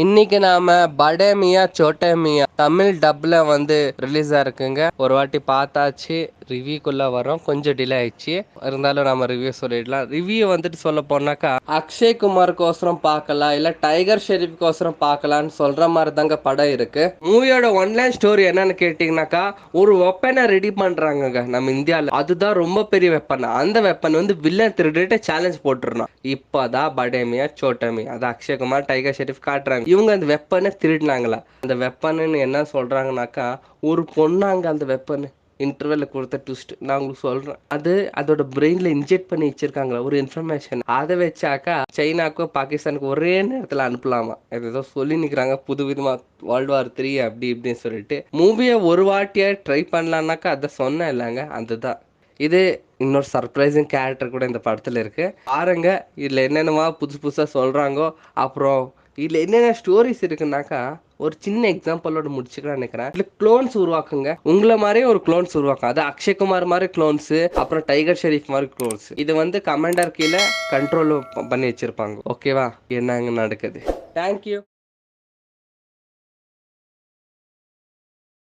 இன்னைக்கு நாம படே மியா சோட்டே மியா தமிழ் டப்ல ரிலீஸ் ஆயிருக்குங்க. ஒரு வாட்டி பார்த்தாச்சு. ரிவ்யூக்குள்ள வரோம். கொஞ்சம் டிலே ஆயிடுச்சு. இருந்தாலும் நம்ம ரிவ்யூ சொல்லிடலாம். ரிவ்யூ சொல்ல போனாக்கா அக்ஷய் குமாருக்கோசரம் பார்க்கலாம், இல்ல டைகர் ஷெரீஃப்கோசரம் பார்க்கலான்னு சொல்ற மாதிரி தாங்க படம் இருக்கு. மூவியோட ஒன்லைன் ஸ்டோரி என்னன்னு கேட்டீங்கன்னாக்கா, ஒரு வெப்பனை ரெடி பண்றாங்க நம்ம இந்தியால. அதுதான் ரொம்ப பெரிய வெப்பன். அந்த வெப்பன் வில்லன் திருடிட்டு சேலஞ்ச் போட்டுருந்தோம். இப்பதான் படேமியா சோட்டமியா அது அக்ஷய்குமார் டைகர் ஷெரீஃப் காட்டுறாங்க. இவங்க அந்த வெப்பனை திருடினாங்களா? அந்த வெப்பன்னு என்ன சொல்றாங்கனாக்கா, ஒரு பொண்ணாங்க அந்த வெப்பன் இன்டர்வெல்ல கொடுத்த ட்விஸ்ட் நான் உங்களுக்கு சொல்றேன். அதோட பிரெயின்ல இன்ஜெக்ட் பண்ணி வச்சிருக்காங்களா ஒரு இன்ஃபர்மேஷன். அதை வச்சாக்கா சைனாக்கோ பாகிஸ்தானுக்கு ஒரே நேரத்துல அனுப்பலாமா. ஏதோ சொல்லி நிக்கிறாங்க புதுவிதமா வேர்ல்டு வார் 3 அப்படி இப்படின்னு சொல்லிட்டு. மூவியை ஒரு வாட்டியா ட்ரை பண்ணலான்னாக்கா அதை சொன்னேன் இல்லைங்க, அதுதான் இது. இன்னொரு சர்ப்ரைசிங் கேரக்டர் கூட இந்த படத்துல இருக்கு. பாருங்க, இதுல என்னென்னமா புதுசு புதுசா சொல்றாங்க. அப்புறம் இதுல என்னென்ன ஸ்டோரிஸ் இருக்குன்னாக்கா, ஒரு சின்ன எக்ஸாம்பிளோட முடிச்சுக்கலாம் நினைக்கிறேன். இதுல க்ளோன்ஸ் உருவாக்குங்க. உங்களை மாதிரியே ஒரு க்ளோன்ஸ் உருவாக்கும். அது அக்ஷய்குமார் மாதிரி க்ளோன்ஸ், அப்புறம் டைகர் ஷெரீஃப் மாதிரி க்ளோன்ஸ். இது கமாண்டர் கீழே கண்ட்ரோல் பண்ணி வச்சிருப்பாங்க. ஓகேவா, என்னங்க நடக்குது. தேங்க்யூ.